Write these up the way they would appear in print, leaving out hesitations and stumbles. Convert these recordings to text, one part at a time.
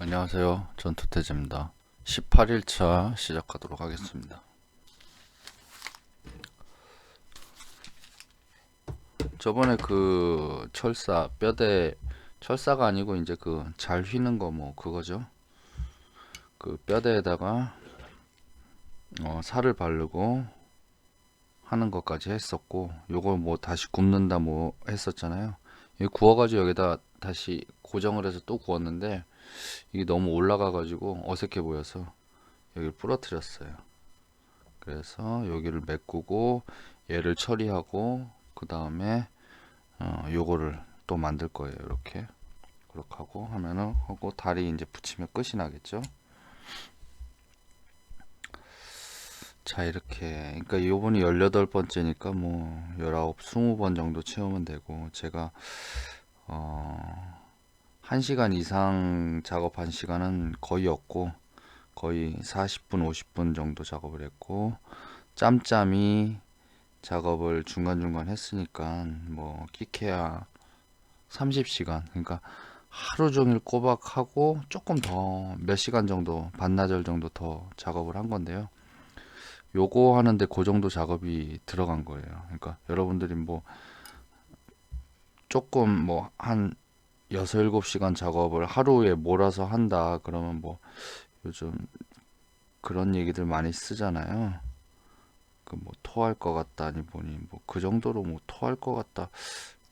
안녕하세요. 전투태제입니다. 18일차 시작하도록 하겠습니다. 저번에 그 철사가 아니고 이제 그 잘 휘는 거 뭐 그거죠. 그 뼈대에다가 살을 바르고 하는 것까지 했었고, 요거 뭐 다시 굽는다 뭐 했었잖아요. 이 구워가지고 여기다 다시 고정을 해서 또 구웠는데 이게 너무 올라가가지고 어색해 보여서 여기를 부러뜨렸어요. 그래서 여기를 메꾸고 얘를 처리하고 그 다음에 요거를 또 만들 거예요. 이렇게 그렇게 하고 하면은 하고 다리 이제 붙이면 끝이 나겠죠. 자, 이렇게 그러니까 요번이 18번째니까 뭐 19, 20번 정도 채우면 되고, 제가 1시간 이상 작업한 시간은 거의 없고 거의 40분, 50분 정도 작업을 했고, 짬짬이 작업을 중간중간 했으니까 뭐 끼케야 30시간, 그러니까 하루 종일 꼬박하고 조금 더 몇 시간 정도, 반나절 정도 더 작업을 한 건데요. 요거 하는데 그 정도 작업이 들어간 거예요. 그러니까 여러분들이 뭐 조금 뭐 한 6, 7시간 작업을 하루에 몰아서 한다 그러면 뭐 요즘 그런 얘기들 많이 쓰잖아요. 그 뭐 토할 것 같다니 보니 뭐 그 정도로 뭐 토할 것 같다,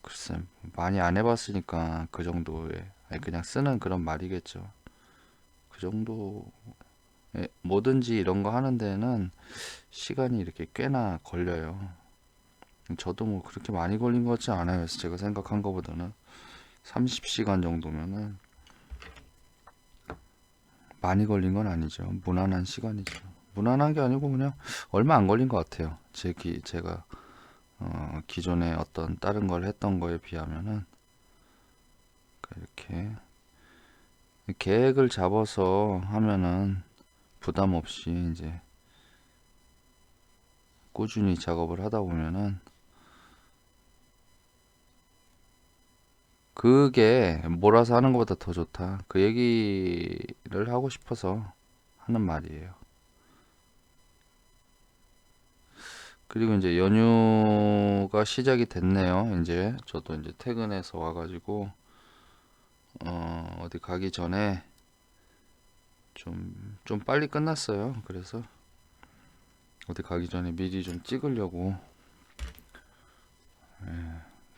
글쎄 많이 안 해봤으니까 그 정도의, 아니 그냥 쓰는 그런 말이겠죠. 그 정도 뭐든지 이런 거 하는 데는 시간이 이렇게 꽤나 걸려요. 저도 뭐 그렇게 많이 걸린 것 같지 않아요. 그래서 제가 생각한 것보다는 30시간 정도면은 많이 걸린 건 아니죠. 무난한 시간이죠. 무난한 게 아니고 그냥 얼마 안 걸린 것 같아요. 제가 기존에 어떤 다른 걸 했던 거에 비하면은. 이렇게 계획을 잡아서 하면은 부담 없이 이제 꾸준히 작업을 하다 보면은 그게 몰아서 하는 것보다 더 좋다, 그 얘기를 하고 싶어서 하는 말이에요. 그리고 이제 연휴가 시작이 됐네요. 이제 저도 이제 퇴근해서 와가지고 어디 가기 전에 좀 빨리 끝났어요. 그래서 어디 가기 전에 미리 좀 찍으려고.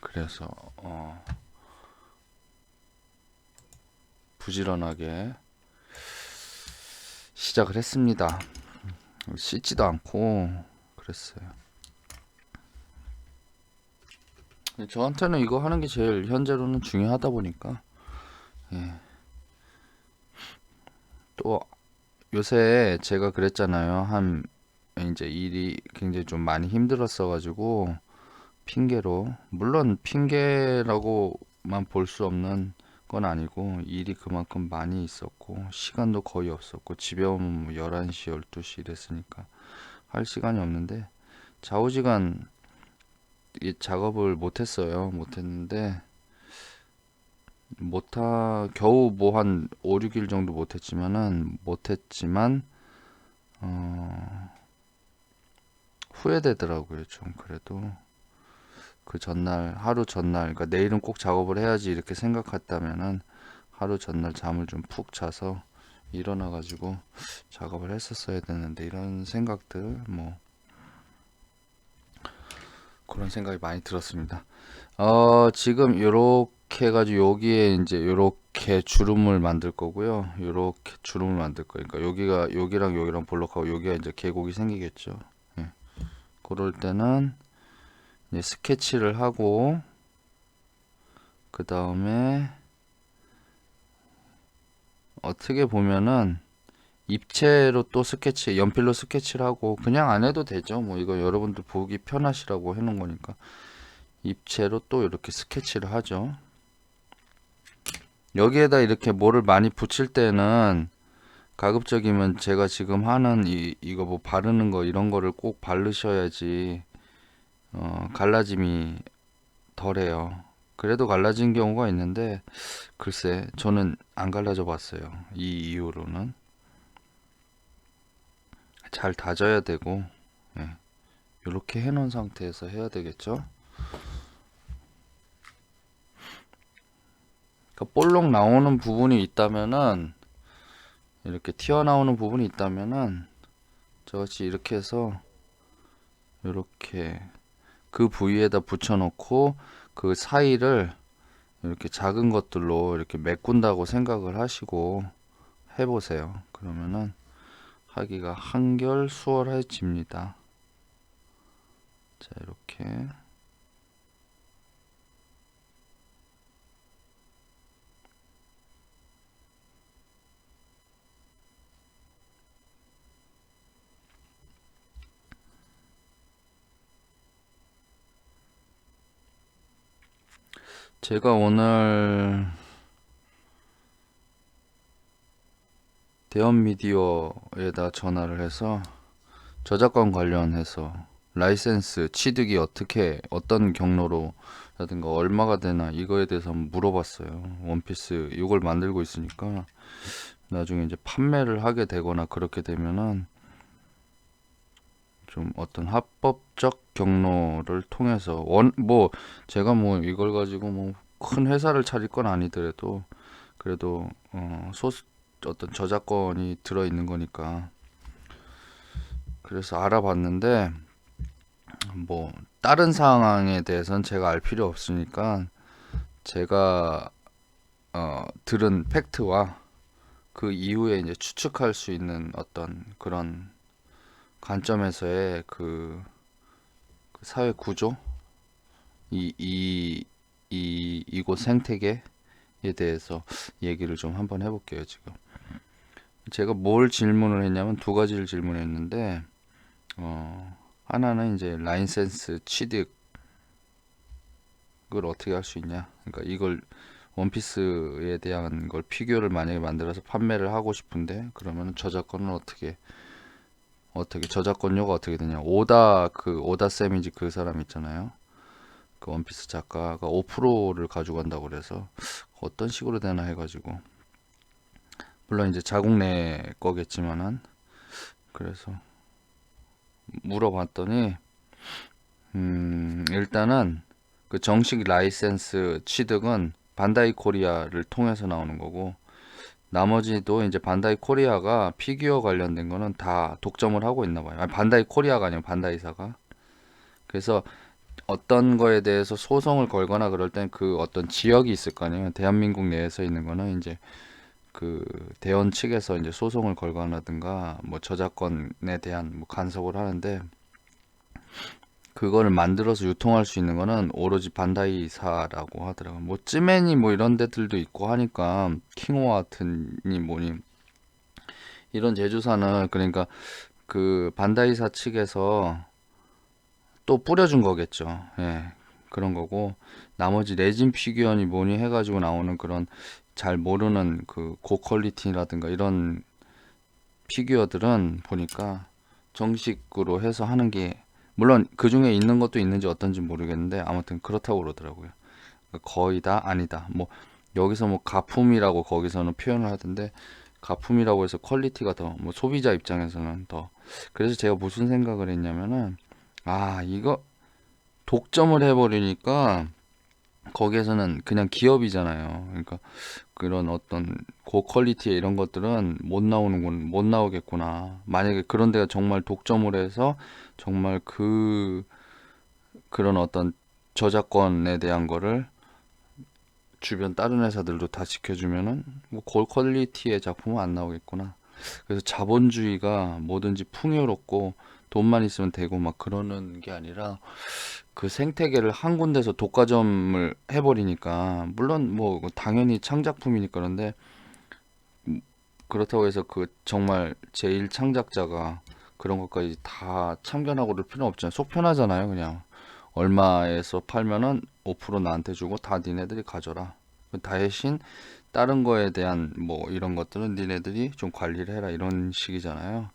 그래서 부지런하게 시작을 했습니다. 씻지도 않고 그랬어요. 저한테는 이거 하는 게 제일 현재로는 중요하다 보니까. 예. 또 요새 제가 그랬잖아요. 한 이제 일이 굉장히 좀 많이 힘들었어 가지고, 핑계로, 물론 핑계라고만 볼 수 없는 건 아니고 일이 그만큼 많이 있었고 시간도 거의 없었고, 집에 오면 뭐 11시 12시 이랬으니까 할 시간이 없는데 좌우지간 이 작업을 못했어요. 못했는데 겨우 뭐 한 5, 6일 정도 못했지만 후회되더라고요. 좀 그래도 그 전날, 하루 전날, 그러니까 내일은 꼭 작업을 해야지 이렇게 생각했다면은 하루 전날 잠을 좀 푹 자서 일어나가지고 작업을 했었어야 되는데, 이런 생각들, 뭐 그런 생각이 많이 들었습니다. 지금 요렇게 해가지고 여기에 이제 요렇게 주름을 만들 거고요. 요렇게 주름을 만들 거예요. 그러니까 여기랑 여기랑 볼록하고 여기가 이제 계곡이 생기겠죠. 예. 그럴 때는 이제 스케치를 하고, 그 다음에 어떻게 보면은 입체로 또 연필로 스케치를 하고, 그냥 안 해도 되죠. 뭐 이거 여러분들 보기 편하시라고 해놓은 거니까 입체로 또 이렇게 스케치를 하죠. 여기에다 이렇게 뭐를 많이 붙일 때는 가급적이면 제가 지금 하는 이거 뭐 바르는 거 이런 거를 꼭 바르셔야지 갈라짐이 덜해요. 그래도 갈라진 경우가 있는데 글쎄 저는 안 갈라져 봤어요. 이 이후로는 잘 다져야 되고 예, 이렇게 해놓은 상태에서 해야 되겠죠. 그러니까 볼록 나오는 부분이 있다면은 이렇게 튀어나오는 부분이 있다면은 저같이 이렇게 해서 이렇게 그 부위에다 붙여놓고 그 사이를 이렇게 작은 것들로 이렇게 메꾼다고 생각을 하시고 해보세요. 그러면은 하기가 한결 수월해집니다. 자, 이렇게 제가 오늘 대형 미디어에다 전화를 해서 저작권 관련해서 라이센스 취득이 어떻게 어떤 경로로 라든가 얼마가 되나 이거에 대해서 한번 물어봤어요. 원피스 이걸 만들고 있으니까 나중에 이제 판매를 하게 되거나 그렇게 되면은 좀 어떤 합법적 경로를 통해서 뭐 제가 뭐 이걸 가지고 뭐 큰 회사를 차릴 건 아니더라도 그래도 어떤 저작권이 들어 있는 거니까 그래서 알아봤는데 뭐 다른 상황에 대해서는 제가 알 필요 없으니까 제가 들은 팩트와 그 이후에 이제 추측할 수 있는 어떤 그런 관점에서의 그 사회 구조 이곳 생태계에 대해서 얘기를 좀 한번 해볼게요. 지금 제가 뭘 질문을 했냐면 두 가지를 질문했는데 하나는 이제 라이센스 취득을 어떻게 할 수 있냐, 그러니까 이걸 원피스에 대한 걸 피규어를 만약에 만들어서 판매를 하고 싶은데 그러면 저작권은 어떻게 저작권료가 어떻게 되냐. 오다 쌤이지 그 사람 있잖아요. 그 원피스 작가가 5%를 가져간다고 그래서 어떤 식으로 되나 해가지고 물론 이제 자국 내 거겠지만은 그래서 물어봤더니 일단은 그 정식 라이센스 취득은 반다이 코리아를 통해서 나오는 거고 나머지도 이제 반다이 코리아가 피규어 관련된 거는 다 독점을 하고 있나 봐요. 아니, 반다이 코리아가 아니고 반다이사가. 그래서 어떤 거에 대해서 소송을 걸거나 그럴 땐 그 어떤 지역이 있을 거 아니에요. 대한민국 내에서 있는 거는 이제 그 대원 측에서 이제 소송을 걸거나든가 뭐 저작권에 대한 뭐 간섭을 하는데 그거를 만들어서 유통할 수 있는 거는 오로지 반다이사라고 하더라고요. 뭐 찌맨이 뭐 이런 데들도 있고 하니까 킹오아트니 뭐니 이런 제조사는 그러니까 그 반다이사 측에서 또 뿌려준 거겠죠. 예, 그런 거고 나머지 레진 피규어니 뭐니 해가지고 나오는 그런 잘 모르는 그 고퀄리티라든가 이런 피규어들은 보니까 정식으로 해서 하는 게 물론 그 중에 있는 것도 있는지 어떤지 모르겠는데 아무튼 그렇다고 그러더라고요. 그러니까 거의 다 아니다. 뭐 여기서 뭐 가품이라고 거기서는 표현을 하던데 가품이라고 해서 퀄리티가 더 뭐 소비자 입장에서는 더 그래서 제가 무슨 생각을 했냐면은 이거 독점을 해버리니까 거기에서는 그냥 기업이잖아요. 그러니까 그런 어떤 고퀄리티의 이런 것들은 못 나오겠구나. 만약에 그런 데가 정말 독점을 해서 정말 그런 어떤 저작권에 대한 거를 주변 다른 회사들도 다 지켜주면은 뭐 고퀄리티의 작품은 안 나오겠구나. 그래서 자본주의가 뭐든지 풍요롭고 돈만 있으면 되고 막 그러는 게 아니라 그 생태계를 한 군데서 독과점을 해버리니까 물론 뭐 당연히 창작품이니까 그런데 그렇다고 해서 그 정말 제일 창작자가 그런 것까지 다 참견하고 그럴 필요는 없잖아요. 속 편하잖아요. 그냥 얼마에서 팔면은 5% 나한테 주고 다 니네들이 가져라. 대신 다른 거에 대한 뭐 이런 것들은 니네들이 좀 관리를 해라 이런 식이잖아요.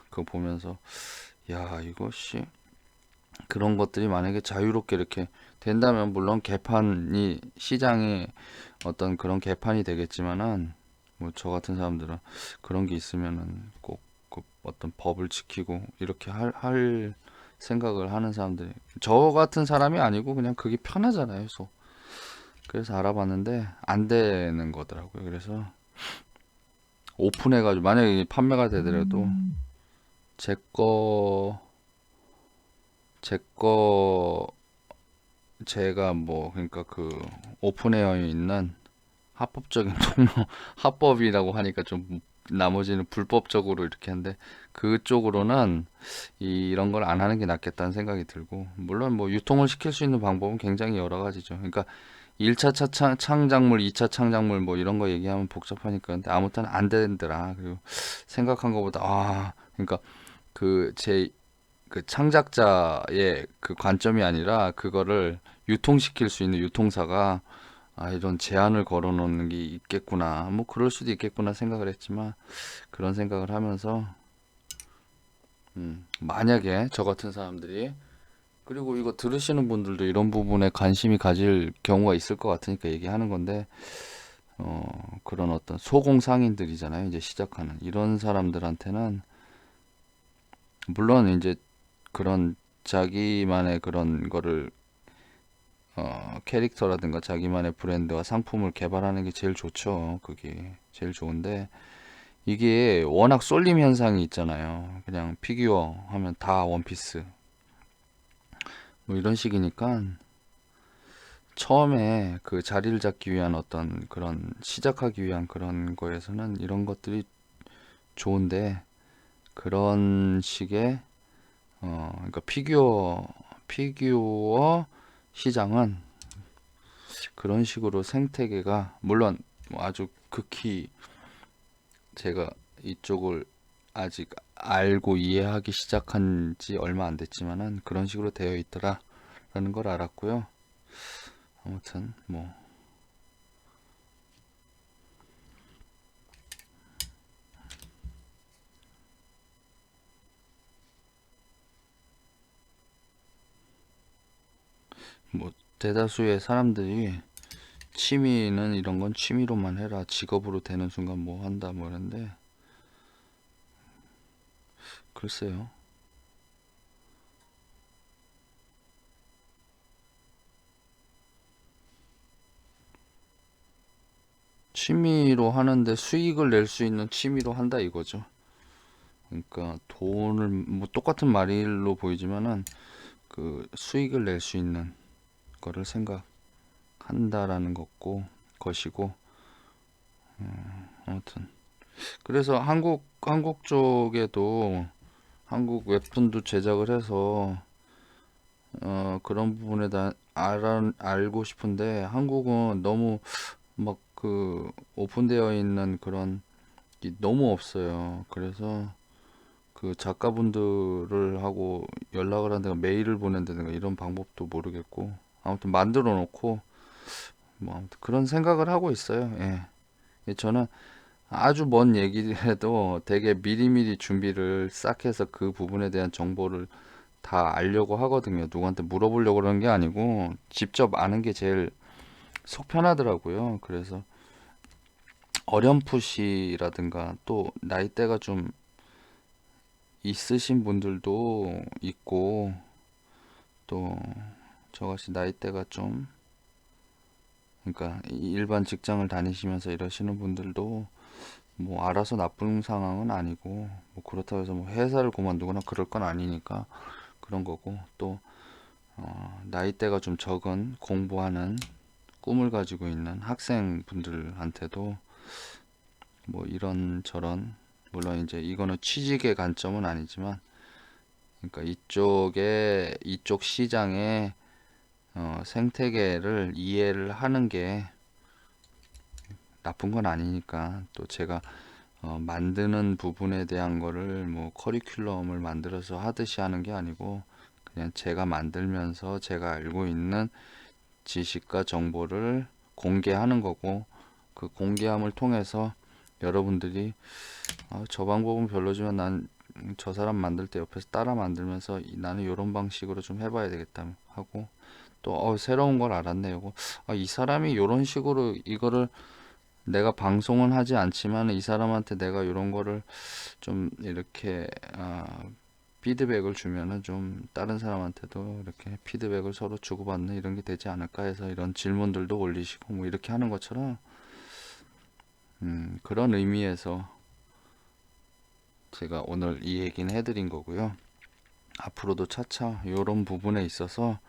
그거 보면서 야 이것이 그런 것들이 만약에 자유롭게 이렇게 된다면 물론 개판이 시장에 어떤 그런 개판이 되겠지만은 뭐 저 같은 사람들은 그런 게 있으면은 꼭 그 어떤 법을 지키고 이렇게 할 생각을 하는 사람들이 저 같은 사람이 아니고 그냥 그게 편하잖아요. 그래서 알아봤는데 안 되는 거더라고요. 그래서 오픈해가지고 만약에 판매가 되더라도 제 거, 제 거, 제가 뭐 그러니까 그 오픈에어에 있는 합법적인 통로, 합법이라고 하니까 좀 나머지는 불법적으로 이렇게 하는데 그쪽으로는 이런 걸 안 하는 게 낫겠다는 생각이 들고 물론 뭐 유통을 시킬 수 있는 방법은 굉장히 여러 가지죠. 그러니까 1차 창작물, 2차 창작물 뭐 이런 거 얘기하면 복잡하니까 근데 아무튼 안 되더라. 그리고 생각한 것보다 그러니까 그 그 창작자의 그 관점이 아니라 그거를 유통시킬 수 있는 유통사가 이런 제한을 걸어 놓는 게 있겠구나. 뭐 그럴 수도 있겠구나 생각을 했지만 그런 생각을 하면서 만약에 저 같은 사람들이 그리고 이거 들으시는 분들도 이런 부분에 관심이 가질 경우가 있을 것 같으니까 얘기하는 건데 그런 어떤 소공상인들이잖아요. 이제 시작하는 이런 사람들한테는 물론 이제 그런 자기만의 그런 거를 캐릭터라든가 자기만의 브랜드와 상품을 개발하는 게 제일 좋죠. 그게 제일 좋은데 이게 워낙 쏠림 현상이 있잖아요. 그냥 피규어 하면 다 원피스 뭐 이런 식이니까 처음에 그 자리를 잡기 위한 어떤 그런 시작하기 위한 그런 거에서는 이런 것들이 좋은데 그런 식의 그러니까 피규어 시장은 그런 식으로 생태계가 물론 뭐 아주 극히 제가 이쪽을 아직 알고 이해하기 시작한 지 얼마 안 됐지만은 그런 식으로 되어 있더라라는 걸 알았고요. 아무튼 뭐 대다수의 사람들이 취미는 이런 건 취미로만 해라. 직업으로 되는 순간 뭐 한다 뭐 이런데 글쎄요. 취미로 하는데 수익을 낼 수 있는 취미로 한다 이거죠. 그러니까 돈을 뭐 똑같은 말로 보이지만은 그 수익을 낼 수 있는 거를 생각한다라는 것이고 아무튼 그래서 한국 쪽에도 한국 웹툰도 제작을 해서 그런 부분에 대한 알고 싶은데 한국은 너무 막 그 오픈되어 있는 그런 게 너무 없어요. 그래서 그 작가분들을 하고 연락을 한다든가 메일을 보낸다든가 이런 방법도 모르겠고 아무튼 만들어 놓고 뭐 아무튼 그런 생각을 하고 있어요. 예. 저는 아주 먼 얘기라도 되게 미리미리 준비를 싹 해서 그 부분에 대한 정보를 다 알려고 하거든요. 누구한테 물어보려고 그러는 게 아니고 직접 아는 게 제일 속 편하더라고요. 그래서 어렴풋이라든가 또 나이대가 좀 있으신 분들도 있고 또 저같이 나이대가 좀 그러니까 일반 직장을 다니시면서 이러시는 분들도 뭐 알아서 나쁜 상황은 아니고 뭐 그렇다고 해서 뭐 회사를 그만두거나 그럴 건 아니니까 그런 거고 또 나이대가 좀 적은 공부하는 꿈을 가지고 있는 학생분들한테도 뭐 이런저런 물론 이제 이거는 취직의 관점은 아니지만 그러니까 이쪽 시장의 생태계를 이해를 하는 게 나쁜 건 아니니까 또 제가 만드는 부분에 대한 거를 뭐 커리큘럼을 만들어서 하듯이 하는 게 아니고 그냥 제가 만들면서 제가 알고 있는 지식과 정보를 공개하는 거고 그 공개함을 통해서 여러분들이 저 방법은 별로지만 난 저 사람 만들 때 옆에서 따라 만들면서 나는 이런 방식으로 좀 해봐야 되겠다 하고 또 새로운 걸 알았네. 요거 이 사람이 이런 식으로 이거를 내가 방송은 하지 않지만 이 사람한테 내가 이런 거를 좀 이렇게 피드백을 주면은 좀 다른 사람한테도 이렇게 피드백을 서로 주고받는 이런 게 되지 않을까 해서 이런 질문들도 올리시고 뭐 이렇게 하는 것처럼 그런 의미에서 제가 오늘 이 얘기는 해드린 거고요. 앞으로도 차차 이런 부분에 있어서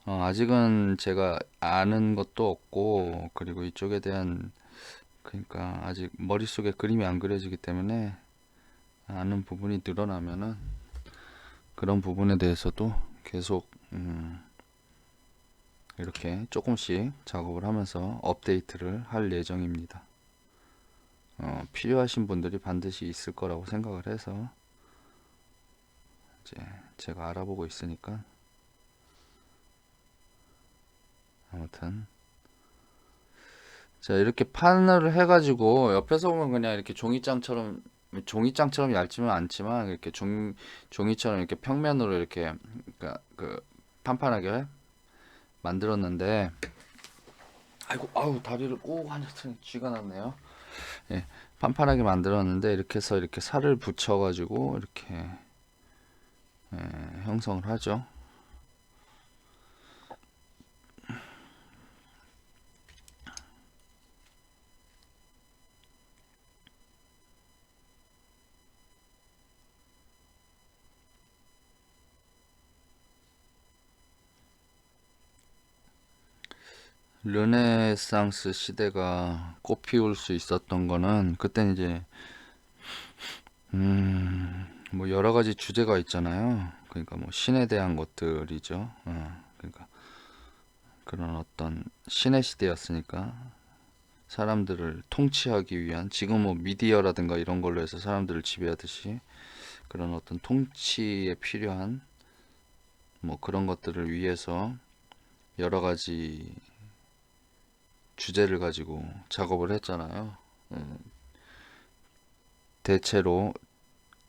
아직은 제가 아는 것도 없고 그리고 이쪽에 대한 그러니까 아직 머릿속에 그림이 안 그려지기 때문에 아는 부분이 늘어나면은 그런 부분에 대해서도 계속 이렇게 조금씩 작업을 하면서 업데이트를 할 예정입니다. 필요하신 분들이 반드시 있을 거라고 생각을 해서 이제 제가 알아보고 있으니까 아무튼 자 이렇게 판을 해가지고 옆에서 보면 그냥 이렇게 종이장처럼 얇지는 않지만 이렇게 종이처럼 이렇게 평면으로 이렇게 그러니까 그 판판하게 만들었는데 아이고 아우 다리를 꼭 앉았더니 쥐가 났네요. 예, 판판하게 만들었는데 이렇게 해서 이렇게 살을 붙여가지고 이렇게 형성을 하죠. 르네상스 시대가 꽃피울 수 있었던 거는 그때 이제 뭐 여러 가지 주제가 있잖아요. 그러니까 뭐 신에 대한 것들이죠. 그러니까 그런 어떤 신의 시대였으니까 사람들을 통치하기 위한 지금 뭐 미디어라든가 이런 걸로 해서 사람들을 지배하듯이 그런 어떤 통치에 필요한 뭐 그런 것들을 위해서 여러 가지 주제를 가지고 작업을 했잖아요. 대체로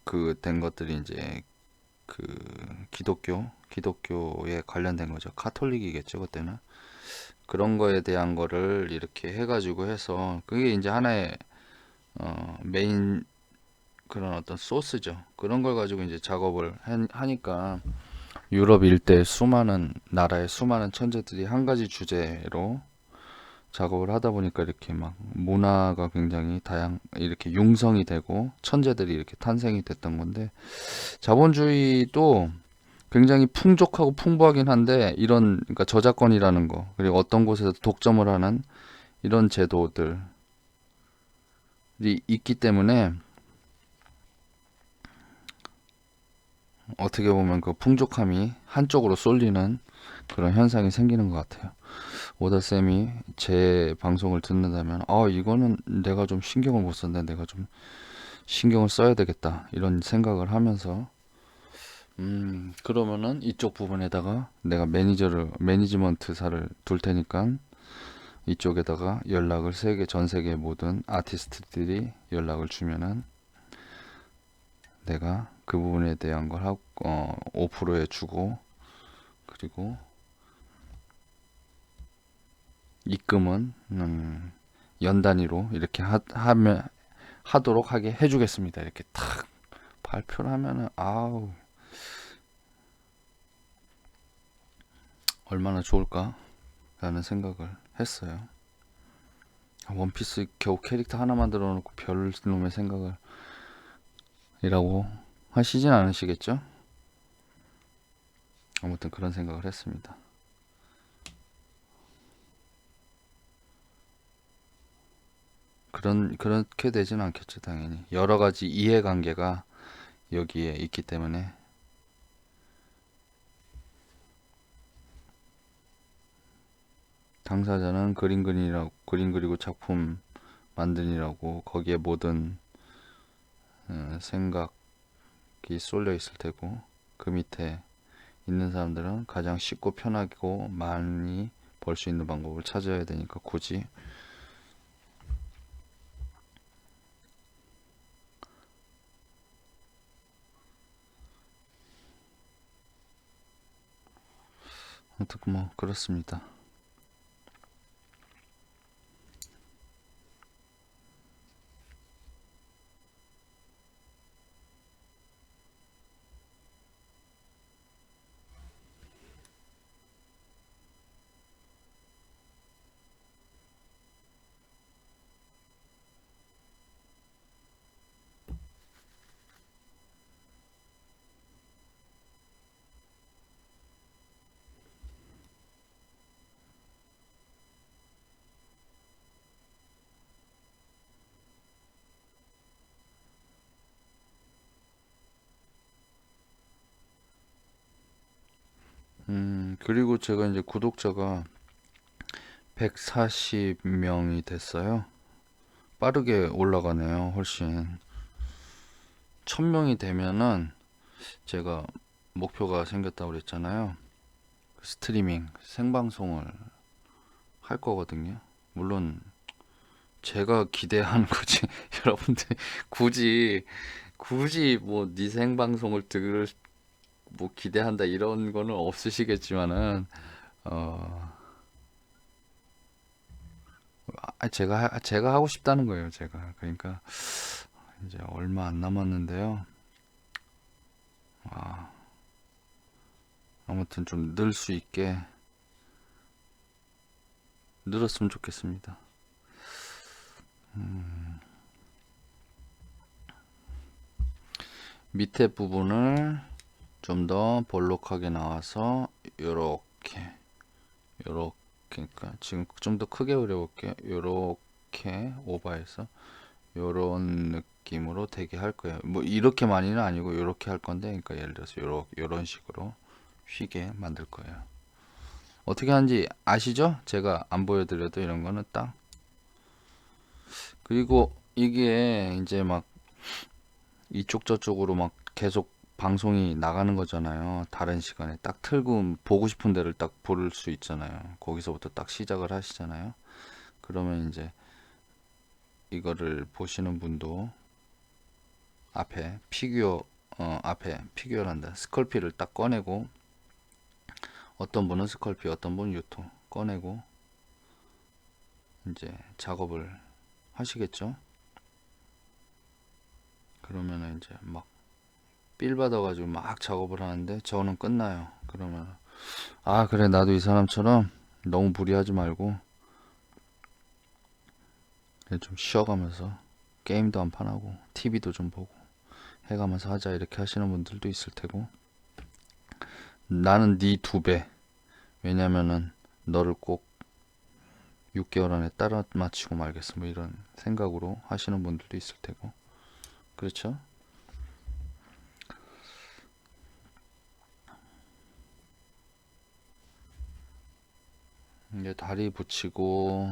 그 된 것들이 이제 그 기독교에 관련된 거죠. 카톨릭이겠죠, 그때는. 그런 거에 대한 거를 이렇게 해가지고 해서 그게 이제 하나의 메인 그런 어떤 소스죠. 그런 걸 가지고 이제 작업을 하니까 유럽 일대 수많은 나라의 수많은 천재들이 한 가지 주제로 작업을 하다 보니까 이렇게 막 문화가 굉장히 이렇게 융성이 되고 천재들이 이렇게 탄생이 됐던 건데 자본주의도 굉장히 풍족하고 풍부하긴 한데 이런 그러니까 저작권이라는 거 그리고 어떤 곳에서 독점을 하는 이런 제도들이 있기 때문에 어떻게 보면 그 풍족함이 한쪽으로 쏠리는 그런 현상이 생기는 것 같아요. 오다쌤이 제 방송을 듣는다면 이거는 내가 좀 신경을 못 썼네 내가 좀 신경을 써야 되겠다 이런 생각을 하면서 그러면은 이쪽 부분에다가 내가 매니지먼트사를 둘 테니까 이쪽에다가 연락을 전 세계 모든 아티스트들이 연락을 주면은 내가 그 부분에 대한 걸 하고 5%에 주고 그리고 입금은 연 단위로 이렇게 하도록 하게 해주겠습니다. 이렇게 탁 발표를 하면은 아우 얼마나 좋을까 라는 생각을 했어요. 원피스 겨우 캐릭터 하나 만들어 놓고 별 놈의 생각을 이라고 하시진 않으시겠죠? 아무튼 그런 생각을 했습니다. 그렇게 되진 않겠죠, 당연히. 여러 가지 이해관계가 여기에 있기 때문에. 당사자는 그림 그리고 작품 만드니라고 거기에 모든 생각이 쏠려 있을 테고 그 밑에 있는 사람들은 가장 쉽고 편하고 많이 벌 수 있는 방법을 찾아야 되니까 굳이 어떻게 뭐 그렇습니다. 그리고 제가 이제 구독자가 140명이 됐어요. 빠르게 올라가네요. 훨씬. 1000명이 되면은 제가 목표가 생겼다고 그랬잖아요. 스트리밍, 생방송을 할 거거든요. 물론 제가 기대하는 거지. 여러분들 굳이 뭐 네 생방송을 들을 뭐 기대한다 이런 거는 없으시겠지만은 어 제가 하고 싶다는 거예요. 제가 그러니까 이제 얼마 안 남았는데요. 아무튼 좀 늘 수 있게 늘었으면 좋겠습니다. 밑에 부분을 좀 더 볼록하게 나와서 요렇게 그러니까 지금 좀 더 크게 그려볼게요. 요렇게 오버해서 요런 느낌으로 되게 할 거예요. 뭐 이렇게 많이는 아니고 요렇게 할 건데, 그러니까 예를 들어서 요런 식으로 휘게 만들 거예요. 어떻게 하는지 아시죠? 제가 안 보여드려도 이런 거는 딱. 그리고 이게 이제 막 이쪽 저쪽으로 막 계속 방송이 나가는 거잖아요. 다른 시간에 딱 틀고 보고 싶은 데를 딱 볼 수 있잖아요. 거기서부터 딱 시작을 하시잖아요. 그러면 이제 이거를 보시는 분도 앞에 앞에 피규어란다. 스컬피를 딱 꺼내고, 어떤 분은 스컬피, 어떤 분은 유토 꺼내고 이제 작업을 하시겠죠. 그러면은 이제 막 삘 받아가지고 막 작업을 하는데 저는 끝나요. 그러면 아 그래, 나도 이 사람처럼 너무 무리하지 말고 그냥 좀 쉬어가면서 게임도 한 판 하고 TV도 좀 보고 해가면서 하자, 이렇게 하시는 분들도 있을 테고, 나는 네 2배, 왜냐면은 너를 꼭 6개월 안에 따라 맞추고 말겠어, 뭐 이런 생각으로 하시는 분들도 있을 테고. 그렇죠? 이제 다리 붙이고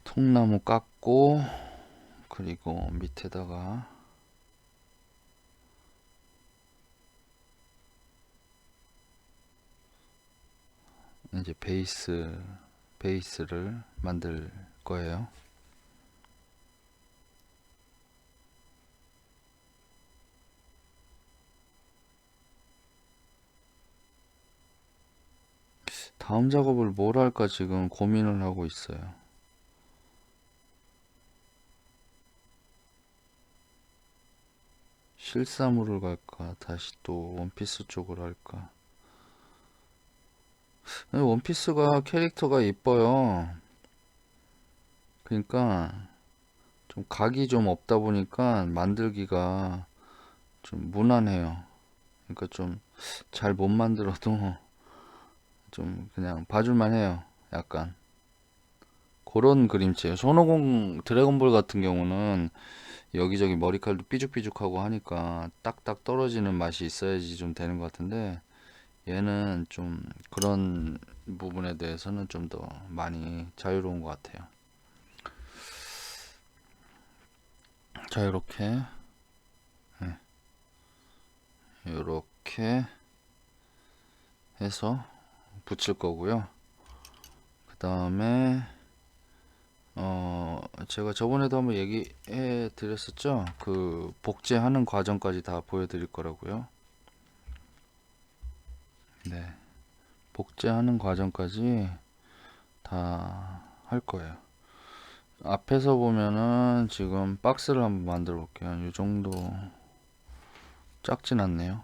통나무 깎고, 그리고 밑에다가 이제 베이스를 만들 거예요. 다음 작업을 뭘 할까 지금 고민을 하고 있어요. 실사물을 갈까, 다시 또 원피스 쪽으로 할까. 원피스가 캐릭터가 이뻐요. 그러니까 좀 각이 좀 없다 보니까 만들기가 좀 무난해요. 그러니까 좀 잘 못 만들어도 좀 그냥 봐줄만 해요. 약간 그런 그림체예요. 손오공 드래곤볼 같은 경우는 여기저기 머리칼도 삐죽삐죽하고 하니까 딱딱 떨어지는 맛이 있어야지 좀 되는 것 같은데, 얘는 좀 그런 부분에 대해서는 좀 더 많이 자유로운 것 같아요. 자, 이렇게 이렇게 해서 붙일 거고요. 그 다음에 제가 저번에도 한번 얘기해 드렸었죠. 그 복제하는 과정까지 다 보여드릴 거라고요. 네, 복제하는 과정까지 다 할 거예요. 앞에서 보면은 지금 박스를 한번 만들어 볼게요. 이 정도 작진 않네요.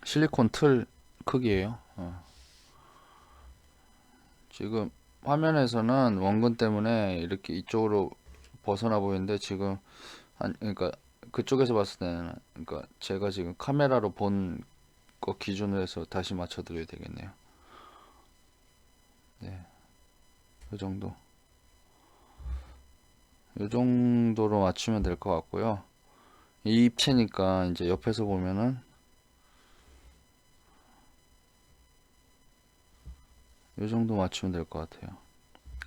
실리콘 틀 크기예요. 지금 화면에서는 원근 때문에 이렇게 이쪽으로 벗어나 보이는데 지금 그러니까 그쪽에서 봤을 때는 그러니까 제가 지금 카메라로 본 거 기준으로 해서 다시 맞춰 드려야 되겠네요. 네. 이 정도. 이 정도로 맞추면 될 것 같고요. 이 입체니까 이제 옆에서 보면은 이 정도 맞추면 될 것 같아요.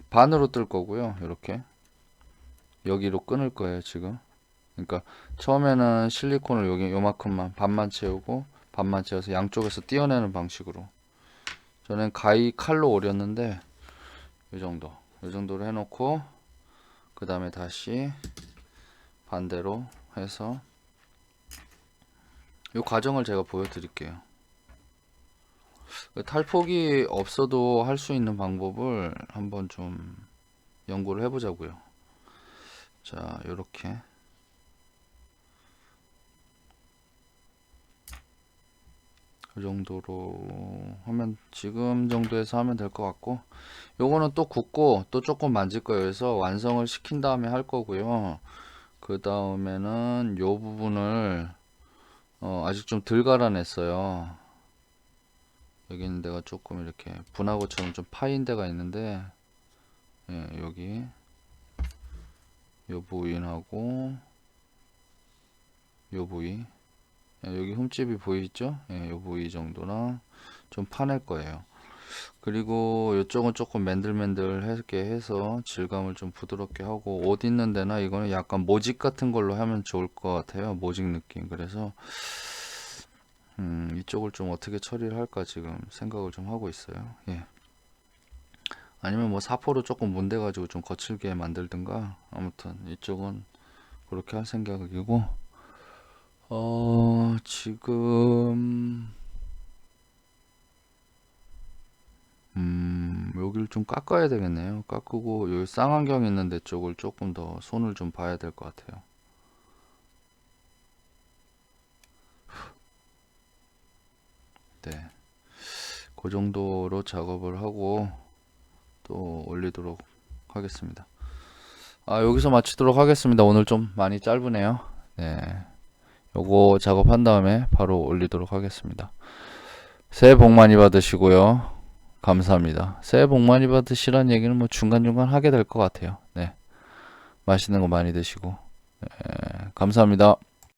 반으로 뜰 거고요. 이렇게 여기로 끊을 거예요, 지금. 그러니까 처음에는 실리콘을 여기 요만큼만 반만 채우고 반만 채워서 양쪽에서 띄어내는 방식으로. 저는 가위 칼로 오렸는데 이 정도로 해놓고 그 다음에 다시 반대로 해서 이 과정을 제가 보여드릴게요. 탈폭이 없어도 할 수 있는 방법을 한번 좀 연구를 해보자고요. 자, 요렇게 그 정도로 하면 지금 정도에서 하면 될 것 같고, 요거는 또 굽고 또 조금 만질 거예요. 그래서 완성을 시킨 다음에 할 거고요. 그 다음에는 요 부분을 아직 좀 덜 갈아냈어요. 여기 있는 데가 조금 이렇게 분화구처럼 좀 파인 데가 있는데, 예, 여기 요 부위하고 요 부위, 예, 여기 흠집이 보이죠? 예, 요 부위 정도나 좀 파낼 거예요. 그리고 이쪽은 조금 맨들맨들하게 해서 질감을 좀 부드럽게 하고, 옷 있는 데나 이거는 약간 모직 같은 걸로 하면 좋을 것 같아요. 모직 느낌. 그래서 이쪽을 좀 어떻게 처리를 할까 지금 생각을 좀 하고 있어요. 예. 아니면 뭐 사포로 조금 문대 가지고 좀 거칠게 만들든가, 아무튼 이쪽은 그렇게 할 생각이고, 지금 여기를 좀 깎아야 되겠네요. 깎고 여기 쌍안경 있는 데 쪽을 조금 더 손을 좀 봐야 될 것 같아요. 네, 그 정도로 작업을 하고 또 올리도록 하겠습니다. 여기서 마치도록 하겠습니다. 오늘 좀 많이 짧으네요. 네, 요거 작업한 다음에 바로 올리도록 하겠습니다. 새해 복 많이 받으시고요. 감사합니다. 새해 복 많이 받으시란 얘기는 뭐 중간중간 하게 될 것 같아요. 네, 맛있는 거 많이 드시고. 네, 감사합니다.